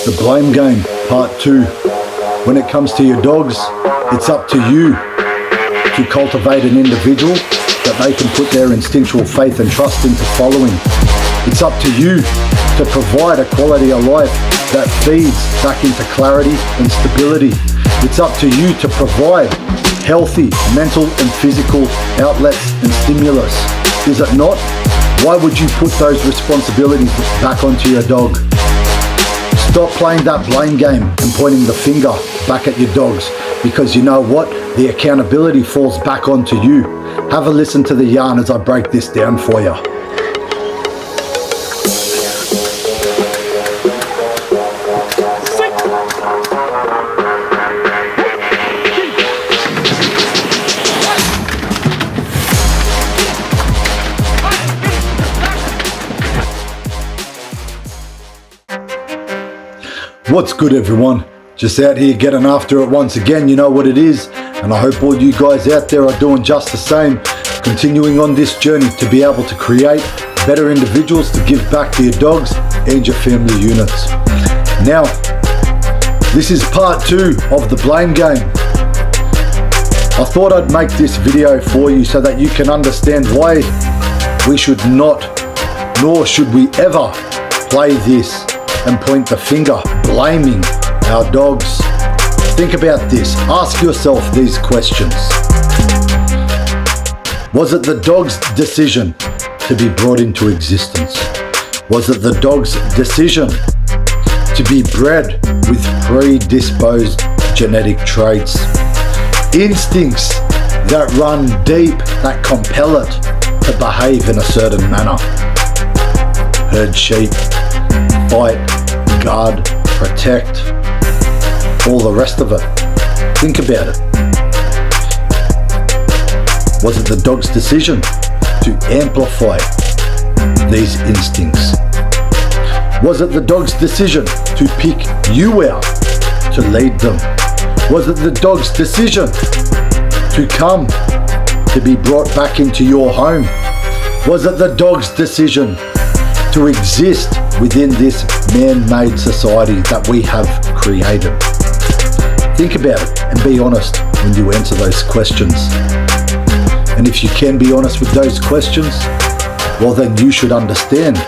The Blame Game, Part 2. When it comes to your dogs, it's up to you to cultivate an individual that they can put their instinctual faith and trust into following. It's up to you to provide a quality of life that feeds back into clarity and stability. It's up to you to provide healthy mental and physical outlets and stimulus. Is it not? Why would you put those responsibilities back onto your dog? Stop playing that blame game and pointing the finger back at your dogs, because you know what? The accountability falls back onto you. Have a listen to the yarn as I break this down for you. What's good, everyone? Just out here getting after it once again. You know what it is, and I hope all you guys out there are doing just the same, continuing on this journey to be able to create better individuals to give back to your dogs and your family units. Now, this is part 2 of the blame game. I thought I'd make this video for you so that you can understand why we should not, nor should we ever, play this and point the finger, blaming our dogs. Think about this. Ask yourself these questions. Was it the dog's decision to be brought into existence? Was it the dog's decision to be bred with predisposed genetic traits? Instincts that run deep, that compel it to behave in a certain manner. Herd sheep, fight, guard, protect, all the rest of it. Think about it. Was it the dog's decision to amplify these instincts? Was it the dog's decision to pick you out to lead them? Was it the dog's decision to come to be brought back into your home? Was it the dog's decision to exist within this man-made society that we have created? Think about it and be honest when you answer those questions. And if you can be honest with those questions, well, then you should understand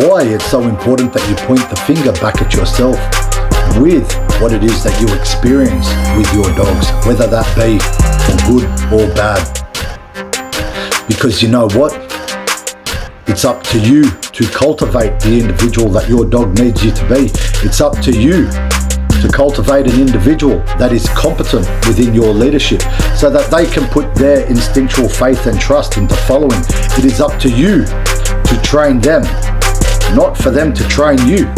why it's so important that you point the finger back at yourself with what it is that you experience with your dogs, whether that be for good or bad. Because you know what? It's up to you to cultivate the individual that your dog needs you to be. It's up to you to cultivate an individual that is competent within your leadership so that they can put their instinctual faith and trust into following. It is up to you to train them, not for them to train you.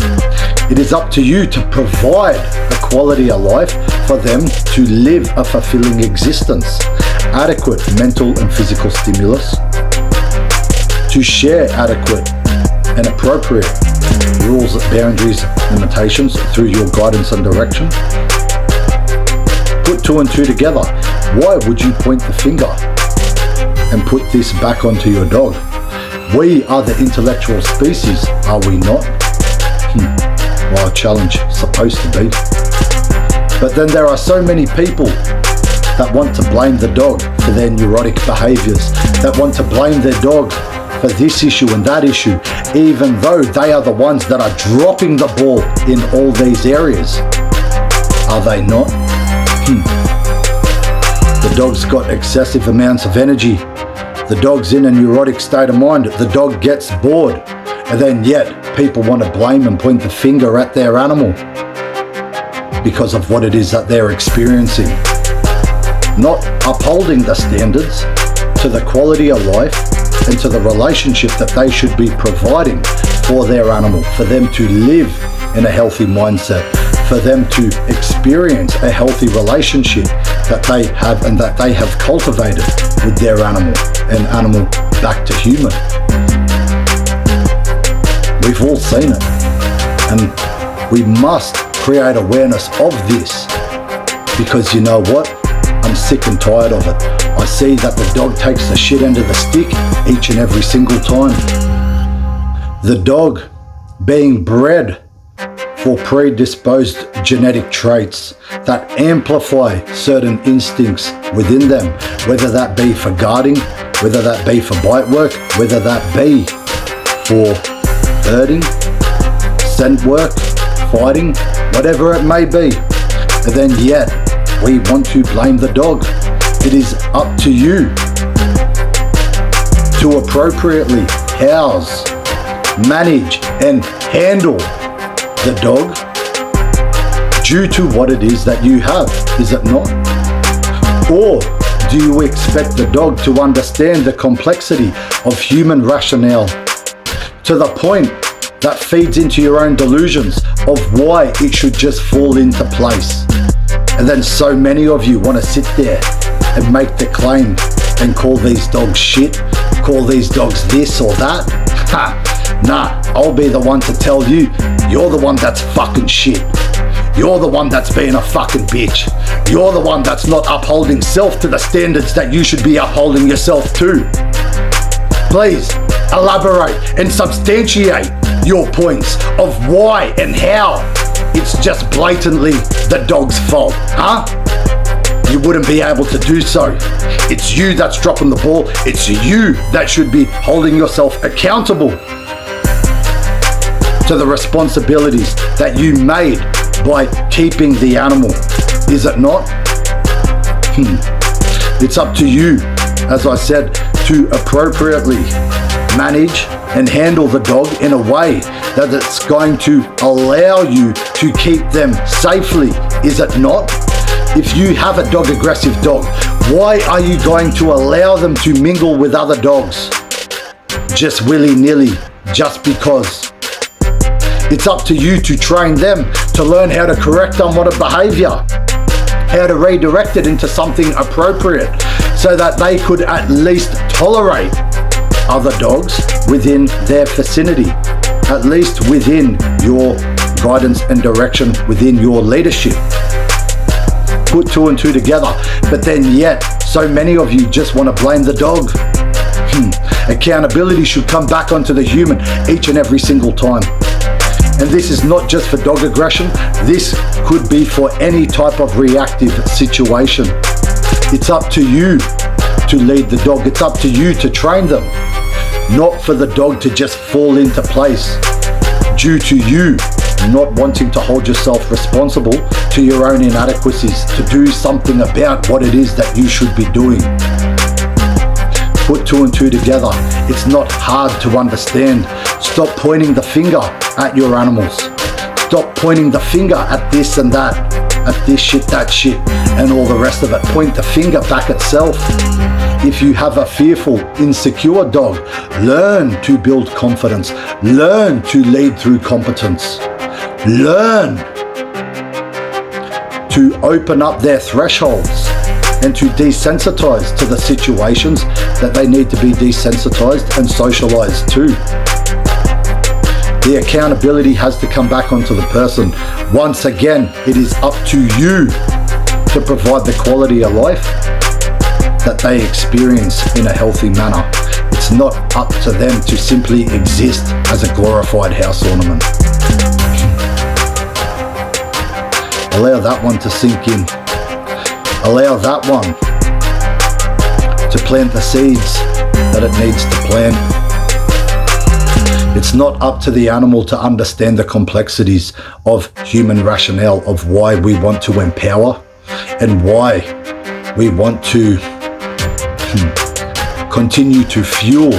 It is up to you to provide a quality of life for them to live a fulfilling existence, adequate mental and physical stimulus, to share adequate and appropriate rules, boundaries, limitations through your guidance and direction. Put 2 and 2 together. Why would you point the finger and put this back onto your dog? We are the intellectual species, are we not? Well, a challenge, supposed to be. But then there are so many people that want to blame the dog for their neurotic behaviors, that want to blame their dog for this issue and that issue, even though they are the ones that are dropping the ball in all these areas. Are they not? The dog's got excessive amounts of energy. The dog's in a neurotic state of mind. The dog gets bored. And then yet people want to blame and point the finger at their animal because of what it is that they're experiencing. Not upholding the standards to the quality of life and to the relationship that they should be providing for their animal, for them to live in a healthy mindset, for them to experience a healthy relationship that they have and that they have cultivated with their animal, and animal back to human. We've all seen it, and we must create awareness of this, because you know what? I'm sick and tired of it. I see that the dog takes the shit end of the stick each and every single time. The dog being bred for predisposed genetic traits that amplify certain instincts within them, whether that be for guarding, whether that be for bite work, whether that be for herding, scent work, fighting, whatever it may be. And then yet, we want to blame the dog. It is up to you to appropriately house, manage, and handle the dog due to what it is that you have, is it not? Or do you expect the dog to understand the complexity of human rationale to the point that feeds into your own delusions of why it should just fall into place? And then so many of you want to sit there and make the claim and call these dogs shit, call these dogs this or that. Nah, I'll be the one to tell you, you're the one that's fucking shit. You're the one that's being a fucking bitch. You're the one that's not upholding self to the standards that you should be upholding yourself to. Please elaborate and substantiate your points of why and how it's just blatantly the dog's fault, huh? You wouldn't be able to do so. It's you that's dropping the ball. It's you that should be holding yourself accountable to the responsibilities that you made by keeping the animal, is it not? It's up to you, as I said, to appropriately manage and handle the dog in a way that it's going to allow you to keep them safely, is it not? If you have a dog aggressive dog, why are you going to allow them to mingle with other dogs just willy-nilly, just because? It's up to you to train them to learn how to correct unwanted behavior, how to redirect it into something appropriate so that they could at least tolerate other dogs within their vicinity, at least within your guidance and direction, within your leadership. Put two and two together, but then yet so many of you just want to blame the dog. Accountability should come back onto the human each and every single time. And this is not just for dog aggression, this could be for any type of reactive situation. It's up to you to lead the dog, it's up to you to train them, not for the dog to just fall into place due to you not wanting to hold yourself responsible to your own inadequacies, to do something about what it is that you should be doing. Put two and two together. It's not hard to understand. Stop pointing the finger at your animals. Stop pointing the finger at this and that, at this shit, that shit, and all the rest of it. Point the finger back at self. If you have a fearful, insecure dog, learn to build confidence. Learn to lead through competence. Learn to open up their thresholds and to desensitize to the situations that they need to be desensitized and socialized to. The accountability has to come back onto the person. Once again, it is up to you to provide the quality of life that they experience in a healthy manner. It's not up to them to simply exist as a glorified house ornament. Allow that one to sink in. Allow that one to plant the seeds that it needs to plant. It's not up to the animal to understand the complexities of human rationale, of why we want to empower and why we want to continue to fuel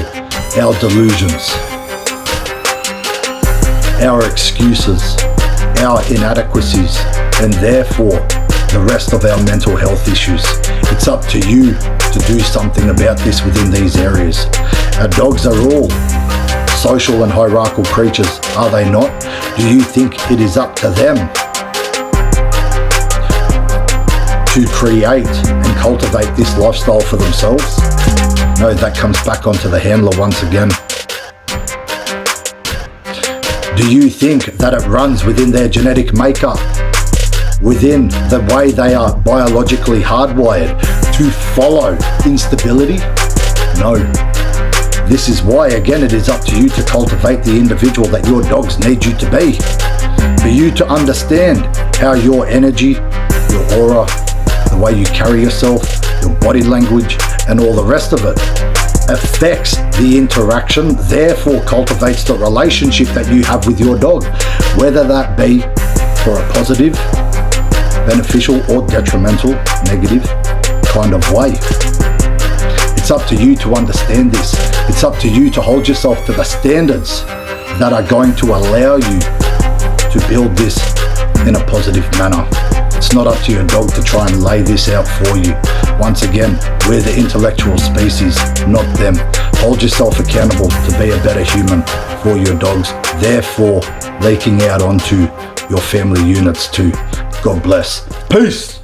our delusions, our excuses, our inadequacies, and therefore the rest of our mental health issues. It's up to you to do something about this within these areas. Our dogs are all social and hierarchical creatures, are they not? Do you think it is up to them to create and cultivate this lifestyle for themselves? No, that comes back onto the handler once again. Do you think that it runs within their genetic makeup, within the way they are biologically hardwired to follow instability? No. This is why, again, it is up to you to cultivate the individual that your dogs need you to be. for you to understand how your energy, your aura, the way you carry yourself, your body language, and all the rest of it affects the interaction, therefore cultivates the relationship that you have with your dog, whether that be for a positive, beneficial, or detrimental, negative kind of way. It's up to you to understand this. It's up to you to hold yourself to the standards that are going to allow you to build this in a positive manner. It's not up to your dog to try and lay this out for you. Once again, we're the intellectual species, not them. Hold yourself accountable to be a better human for your dogs, therefore leaking out onto your family units too. God bless. Peace.